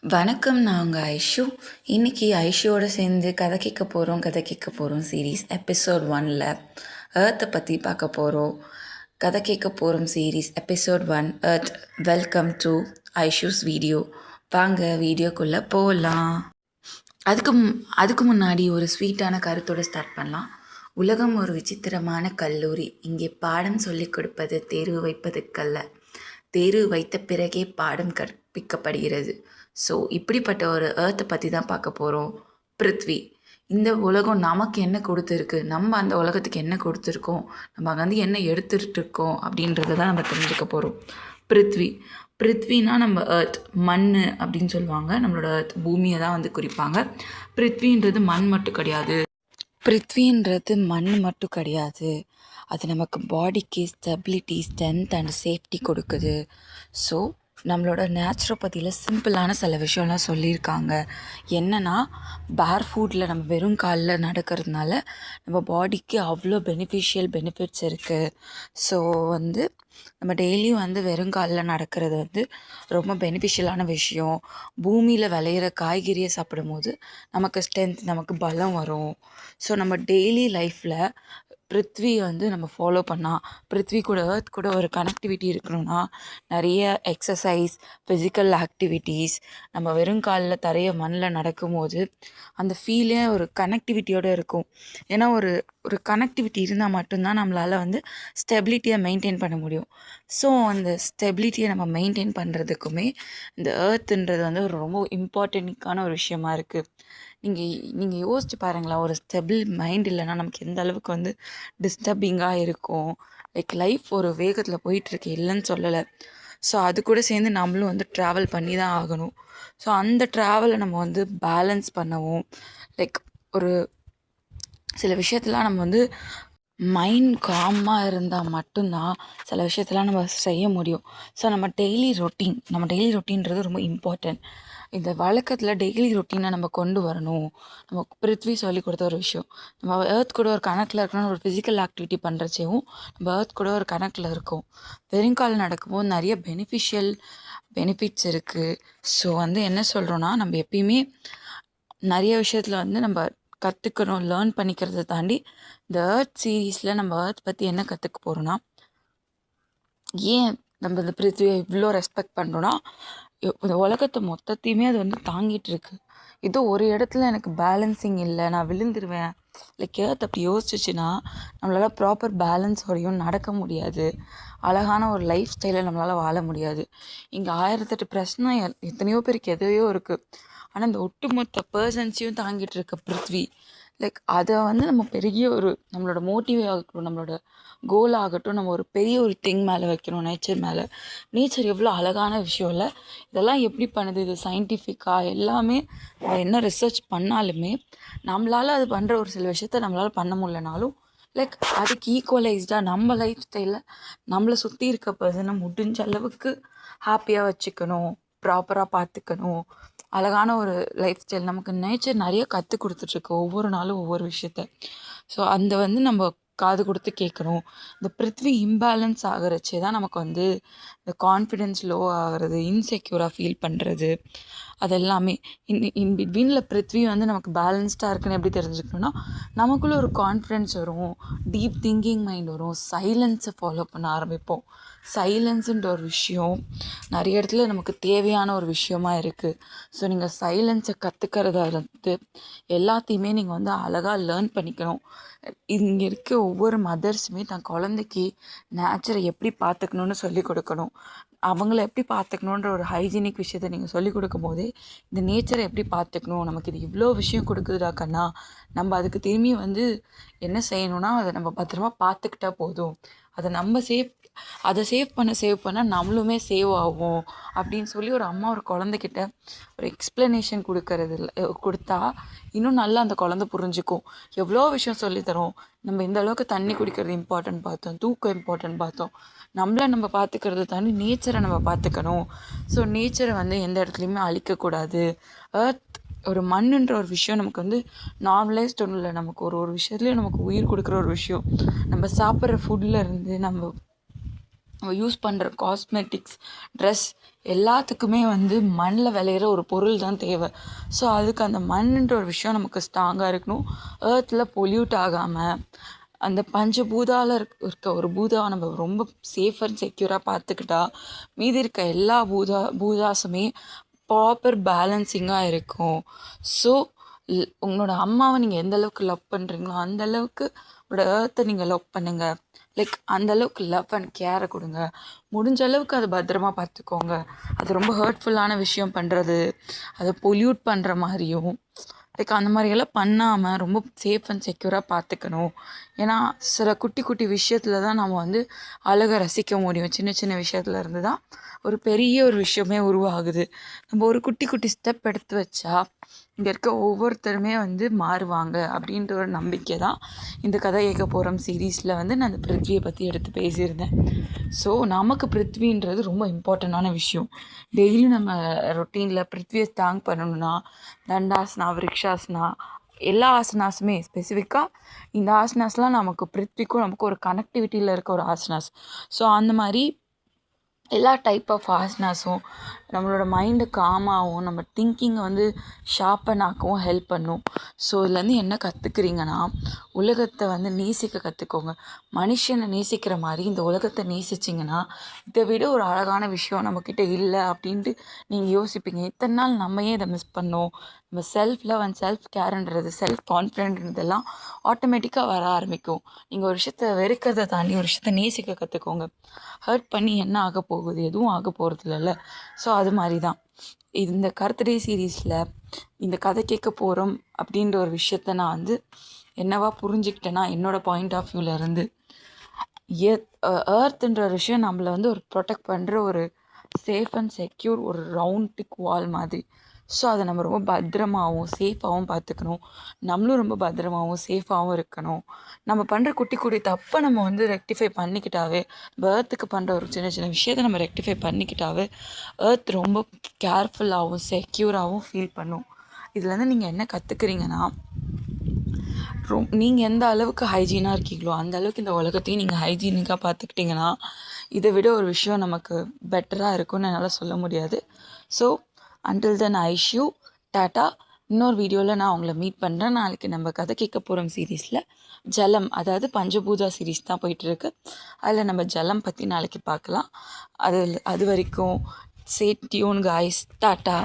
வணக்கம், நான் உங்கள் ஐஷு. இன்றைக்கி ஐஷுவோடு சேர்ந்து கதை கேட்க போகிறோம் சீரீஸ் எபிசோட் 1ல் ஏர்த்தை பற்றி பார்க்க போகிறோம். கதை கேட்க போகிறோம் series episode 1 earth. Welcome to Aishu's video. வாங்க வீடியோக்குள்ளே போகலாம். அதுக்கு முன்னாடி ஒரு ஸ்வீட்டான கருத்தோடு ஸ்டார்ட் பண்ணலாம். உலகம் ஒரு விசித்திரமான கல்லூரி. இங்கே பாடம் சொல்லிக் கொடுப்பது தேர்வு வைப்பதுக்கல்ல, தேர்வு வைத்த பிறகே பாடம் கற்பிக்கப்படுகிறது. ஸோ இப்படிப்பட்ட ஒரு ஏர்த்தை பற்றி தான் பார்க்க போகிறோம். பிருத்வி. இந்த உலகம் நமக்கு என்ன கொடுத்துருக்கு, நம்ம அந்த உலகத்துக்கு என்ன கொடுத்துருக்கோம், நம்ம அங்கே என்ன எடுத்துகிட்டு இருக்கோம் அப்படின்றத தான் நம்ம தெரிஞ்சுக்க போகிறோம். பிருத்வினா நம்ம ஏர்த், மண் அப்படின்னு சொல்லுவாங்க. நம்மளோட ஏர்த் பூமியை தான் குறிப்பாங்க. பிருத்வின்றது மண் மட்டும் கிடையாது. அது நமக்கு பாடிக்கு ஸ்டெபிலிட்டி, ஸ்ட்ரென்த் அண்ட் சேஃப்டி கொடுக்குது. ஸோ நம்மளோட நேச்சுரோபதியில் சிம்பிளான சில விஷயம்லாம் சொல்லியிருக்காங்க. என்னென்னா, பேர் ஃபுட்டில் நம்ம வெறும் காலில் நடக்கிறதுனால நம்ம பாடிக்கு அவ்வளோ பெனிஃபிட்ஸ் இருக்குது. ஸோ நம்ம டெய்லியும் வெறும் காலில் நடக்கிறது ரொம்ப பெனிஃபிஷியலான விஷயம். பூமியில் விளையிற காய்கறியை சாப்பிடும்போது நமக்கு ஸ்ட்ரென்த், நமக்கு பலம் வரும். ஸோ நம்ம டெய்லி லைஃப்பில் பிருத்வி நம்ம ஃபாலோ பண்ணால், பிருத்வி கூட ஏர்த் கூட ஒரு கனெக்டிவிட்டி இருக்கணும்னா நிறைய எக்ஸசைஸ், ஃபிசிக்கல் ஆக்டிவிட்டீஸ், நம்ம வெறும் காலில் தரைய மண்ணில் நடக்கும்போது அந்த ஃபீலே ஒரு கனெக்டிவிட்டியோடு இருக்கும். ஏன்னா ஒரு கனெக்டிவிட்டி இருந்தால் மட்டும்தான் நம்மளால் ஸ்டெபிலிட்டியை மெயின்டைன் பண்ண முடியும். ஸோ அந்த ஸ்டெபிலிட்டியை நம்ம மெயின்டைன் பண்ணுறதுக்குமே இந்த ஏர்த்துன்றது ரொம்ப இம்பார்ட்டண்ட்டான ஒரு விஷயமா இருக்குது. நீங்கள் யோசிச்சு பாருங்களேன், ஒரு ஸ்டெபிள் மைண்ட் இல்லைன்னா நமக்கு எந்த அளவுக்கு டிஸ்டர்பிங்காக இருக்கும். லைஃப் ஒரு வேகத்தில் போயிட்டுருக்கு, இல்லைன்னு சொல்லலை. ஸோ அது கூட சேர்ந்து நம்மளும் ட்ராவல் பண்ணி தான் ஆகணும். ஸோ அந்த ட்ராவலை நம்ம பேலன்ஸ் பண்ணவும், ஒரு சில விஷயத்தெலாம் நம்ம மைண்ட் காமாக இருந்தால் மட்டும்தான் சில விஷயத்தெலாம் நம்ம செய்ய முடியும். ஸோ நம்ம டெய்லி ரொட்டீன்றது ரொம்ப இம்பார்ட்டன்ட். இந்த வழக்கத்தில் டெய்லி ரொட்டீனை நம்ம கொண்டு வரணும். நம்ம பிருத்வி சொல்லி கொடுத்த ஒரு விஷயம். நம்ம ஏர்த் கூட ஒரு கணக்கில் இருக்கணும்னு ஒரு ஃபிசிக்கல் ஆக்டிவிட்டி பண்ணுறச்சேவும் நம்ம ஏர்த் கூட ஒரு கணக்கில் இருக்கும். வெறுங்கால் நடக்கும்போது நிறைய பெனிஃபிட்ஸ் இருக்குது. ஸோ என்ன சொல்கிறோன்னா, நம்ம எப்பயுமே நிறைய விஷயத்தில் நம்ம கற்றுக்கணும், லேர்ன் பண்ணிக்கிறத தாண்டி இந்த ஏர்த் சீரீஸில் நம்ம ஏர்த் பற்றி என்ன கற்றுக்க போகிறோன்னா, ஏன் நம்ம இந்த பிருத்வியை இவ்வளோ ரெஸ்பெக்ட் பண்ணுறோன்னா, இந்த உலகத்தை மொத்தத்தையுமே அது தாங்கிட்டு இருக்கு. ஏதோ ஒரு இடத்துல எனக்கு பேலன்சிங் இல்லை, நான் விழுந்துருவேன், ஏர்த் அப்படி யோசிச்சுன்னா நம்மளால் ப்ராப்பர் பேலன்ஸ் வரையும் நடக்க முடியாது. அழகான ஒரு லைஃப் ஸ்டைலை நம்மளால் வாழ முடியாது. இங்கே 1008 பிரச்சனை எத்தனையோ பேருக்கு எதையோ இருக்குது. ஆனால் இந்த ஒட்டுமொத்த பர்சன்ஸையும் தாங்கிட்டு இருக்க பிருத்வி, அதை நம்ம பெரிய ஒரு நம்மளோட மோட்டிவே ஆகட்டும், நம்மளோட கோல் ஆகட்டும், நம்ம ஒரு பெரிய ஒரு திங் மேலே வைக்கணும், நேச்சர் மேலே. நேச்சர் எவ்வளோ அழகான விஷயம் இல்லை? இதெல்லாம் எப்படி பண்ணுது? இது சயின்டிஃபிக்காக எல்லாமே என்ன ரிசர்ச் பண்ணாலுமே நம்மளால் அது பண்ணுற ஒரு சில விஷயத்த நம்மளால் பண்ண முடியலனாலும் அதுக்கு ஈக்குவலைஸ்டாக நம்ம லைஃப் ஸ்டைலில் நம்மளை சுற்றி இருக்க பர்சனை முடிஞ்ச அளவுக்கு ஹாப்பியாக வச்சுக்கணும், ப்ராப்பராக பார்த்துக்கணும். அழகான ஒரு லைஃப் ஸ்டைல் நமக்கு நேச்சர் நிறைய கற்றுக் கொடுத்துட்ருக்கு, ஒவ்வொரு நாளும் ஒவ்வொரு விஷயத்த. ஸோ அந்த நம்ம காது கொடுத்து கேட்கணும். இந்த பிருத்வி இம்பேலன்ஸ் ஆகிறச்சே தான் நமக்கு இந்த கான்ஃபிடென்ஸ் லோ ஆகிறது, இன்செக்யூராக ஃபீல் பண்ணுறது, அதெல்லாமே இன் பிட்வீனில் பிருத்வி நமக்கு பேலன்ஸ்டாக இருக்குன்னு எப்படி தெரிஞ்சுக்கணுன்னா, நமக்குள்ளே ஒரு கான்ஃபிடென்ஸ் வரும், டீப் திங்கிங் மைண்ட் வரும், சைலன்ஸை ஃபாலோ பண்ண ஆரம்பிப்போம். சைலன்ஸுன்ற ஒரு விஷயம் நிறைய இடத்துல நமக்கு தேவையான ஒரு விஷயமா இருக்குது. ஸோ நீங்கள் சைலன்ஸை கற்றுக்கிறத எல்லாத்தையுமே நீங்கள் அழகாக லேர்ன் பண்ணிக்கணும். இங்கே இருக்க ஒவ்வொரு மதர்ஸுமே தன் குழந்தைக்கு நேச்சரை எப்படி பார்த்துக்கணுன்னு சொல்லி கொடுக்கணும். அவங்கள எப்படி பார்த்துக்கணுன்ற ஒரு ஹைஜீனிக் விஷயத்தை நீங்கள் சொல்லிக் கொடுக்கும் போதே இந்த நேச்சரை எப்படி பார்த்துக்கணும், நமக்கு இது இவ்வளோ விஷயம் கொடுக்குதுடா கண்ணா, நம்ம அதுக்கு திரும்பி என்ன செய்யணும்னா அதை நம்ம பத்திரமா பார்த்துக்கிட்டா போதும், அதை சேவ் பண்ண நம்மளுமே சேவ் ஆகும் அப்படின்னு சொல்லி ஒரு அம்மா ஒரு குழந்தைகிட்ட ஒரு எக்ஸ்ப்ளனேஷன் கொடுத்தா இன்னும் நல்லா அந்த குழந்தை புரிஞ்சுக்கும். எவ்வளோ விஷயம் சொல்லித்தரோம். நம்ம இந்த அளவுக்கு தண்ணி குடிக்கிறது இம்பார்ட்டன்ட் பார்த்தோம், தூக்கம் இம்பார்ட்டன்ட் பார்த்தோம். நம்மளை நம்ம பார்த்துக்கிறத தாண்டி நேச்சரை நம்ம பார்த்துக்கணும். ஸோ நேச்சரை எந்த இடத்துலையுமே அழிக்கக்கூடாது. ஏர்த் ஒரு மண்ணுன்ற ஒரு விஷயம் நமக்கு நார்மலைஸ்ட் ஒன்றும் இல்லை, நமக்கு ஒரு விஷயத்துலேயும் நமக்கு உயிர் கொடுக்குற ஒரு விஷயம். நம்ம சாப்பிட்ற ஃபுட்டில் இருந்து நம்ம நம்ம யூஸ் பண்ணுற காஸ்மெட்டிக்ஸ், ட்ரெஸ் எல்லாத்துக்குமே வந்து மண்ணில் விளையிற ஒரு பொருள் தான் தேவை. ஸோ அதுக்கு அந்த மண்ணுன்ற ஒரு விஷயம் நமக்கு ஸ்ட்ராங்காக இருக்கணும். ஏர்த்தில் பொல்யூட் ஆகாமல் அந்த பஞ்சபூதாவில் இருக்க ஒரு பூதாவை நம்ம ரொம்ப சேஃப் அண்ட் செக்யூராக பார்த்துக்கிட்டா மீதி இருக்க எல்லா பூதாஸுமே ப்ராப்பர் பேலன்சிங்காக இருக்கும். ஸோ உங்களோட அம்மாவை நீங்கள் எந்த அளவுக்கு லவ் பண்ணுறீங்களோ அந்த அளவுக்கு உங்களோட ஏர்த்தை நீங்கள் லவ் பண்ணுங்கள். லைக் அந்தளவுக்கு லவ் அண்ட் கேரை கொடுங்க. முடிஞ்ச அளவுக்கு அதை பத்திரமா பார்த்துக்கோங்க. அது ரொம்ப ஹர்ட்ஃபுல்லான விஷயம் பண்ணுறது, அதை பொல்யூட் பண்ணுற மாதிரியும் லைக் அந்த மாதிரியெல்லாம் பண்ணாமல் ரொம்ப சேஃப் அண்ட் செக்யூராக பார்த்துக்கணும். ஏன்னா சில குட்டி குட்டி விஷயத்தில் தான் நம்ம வந்து அழகை ரசிக்க முடியும். சின்ன சின்ன விஷயத்துல இருந்து தான் ஒரு பெரிய ஒரு விஷயமே உருவாகுது. நம்ம ஒரு குட்டி குட்டி ஸ்டெப் எடுத்து வச்சா இங்கே இருக்க ஒவ்வொருத்தருமே வந்து மாறுவாங்க அப்படின்ற ஒரு நம்பிக்கை தான் இந்த கதை கேட்க போகிறோம் சீரீஸில் வந்து நான் அந்த பிருத்வியை பற்றி எடுத்து பேசியிருந்தேன். ஸோ நமக்கு பிருத்வின்றது ரொம்ப இம்பார்ட்டண்டான விஷயம். டெய்லியும் நம்ம ரொட்டீனில் பிருத்வியை தேங்க் பண்ணணும்னா தண்டாசனா, விருக்ஷாசனா, எல்லா ஆசனாஸுமே ஸ்பெசிஃபிக்காக இந்த ஆசனாஸ்லாம் நமக்கு பிருத்விக்கும் நமக்கு ஒரு கனெக்டிவிட்டியில் இருக்க ஒரு ஆசனாஸ். ஸோ அந்த மாதிரி எல்லா டைப் ஆஃப் ஆசனாஸும் நம்மளோட மைண்டை காமாகவும் நம்ம திங்கிங்கை வந்து ஷார்ப்பன் ஆக்கவும் ஹெல்ப் பண்ணும். ஸோ இதுலேருந்து என்ன கற்றுக்குறீங்கன்னா, உலகத்தை வந்து நேசிக்க கற்றுக்கோங்க. மனுஷனை நேசிக்கிற மாதிரி இந்த உலகத்தை நேசிச்சிங்கன்னா இதை விட ஒரு அழகான விஷயம் நம்மக்கிட்ட இல்லை அப்படின்ட்டு நீங்கள் யோசிப்பீங்க. இத்தனை நாள் நம்ம ஏன் இதை மிஸ் பண்ணோம்? நம்ம செல்ஃப் லவ் அண்ட் செல்ஃப் கேர்ன்றது, செல்ஃப் கான்ஃபிடென்ட்ன்றதெல்லாம் ஆட்டோமேட்டிக்காக வர ஆரம்பிக்கும். நீங்கள் ஒரு விஷயத்தை வெறுக்கிறத தாண்டி ஒரு விஷயத்தை நேசிக்க கற்றுக்கோங்க. ஹர்ட் பண்ணி என்ன ஆக போகுது? எதுவும் ஆக போகிறது இல்லைல்ல. ஸோ அது மாதிரி தான் இந்த கர்த்தடே சீரீஸில் இந்த கதை கேட்க போகிறோம் அப்படின்ற ஒரு விஷயத்த நான் வந்து என்னவா புரிஞ்சுக்கிட்டேன்னா, என்னோடய பாயிண்ட் ஆஃப் வியூவில் இருந்து ஏர்த்துன்ற ஒரு விஷயம் நம்மளை வந்து ஒரு ப்ரொடெக்ட் பண்ணுற ஒரு சேஃப் அண்ட் செக்யூர் ஒரு ரவுண்ட் டிக் வால் மாதிரி. ஸோ அதை நம்ம ரொம்ப பத்திரமாகவும் சேஃபாகவும் பார்த்துக்கணும். நம்மளும் ரொம்ப பத்திரமாகவும் சேஃபாகவும் இருக்கணும். நம்ம பண்ணுற குட்டி குட்டி தப்பை நம்ம வந்து ரெக்டிஃபை பண்ணிக்கிட்டாவே, ஏர்த்துக்கு பண்ணுற ஒரு சின்ன சின்ன விஷயத்தை நம்ம ரெக்டிஃபை பண்ணிக்கிட்டாவே ஏர்த் ரொம்ப கேர்ஃபுல்லாகவும் செக்யூராகவும் ஃபீல் பண்ணும். இதுலேருந்து நீங்கள் என்ன கற்றுக்குறீங்கன்னா, நீங்கள் எந்த அளவுக்கு ஹைஜீனாக இருக்கீங்களோ அந்த அளவுக்கு இந்த உலகத்தையும் நீங்கள் ஹைஜீனிக்காக பார்த்துக்கிட்டிங்கன்னா இதை விட ஒரு விஷயம் நமக்கு பெட்டராக இருக்கும்னு என்னால் சொல்ல முடியாது. So until then I wish you tata. இன்னொரு வீடியோவில் நான் உங்களை மீட் பண்ணுறேன். நாளைக்கு நம்ம கதை கேட்க போகிறோம் சீரீஸில் ஜலம், அதாவது பஞ்சபூதா சீரீஸ் தான் போயிட்டுருக்கு. அதில் நம்ம ஜலம் பற்றி நாளைக்கு பார்க்கலாம். அது வரைக்கும் stay tuned guys. டாட்டா.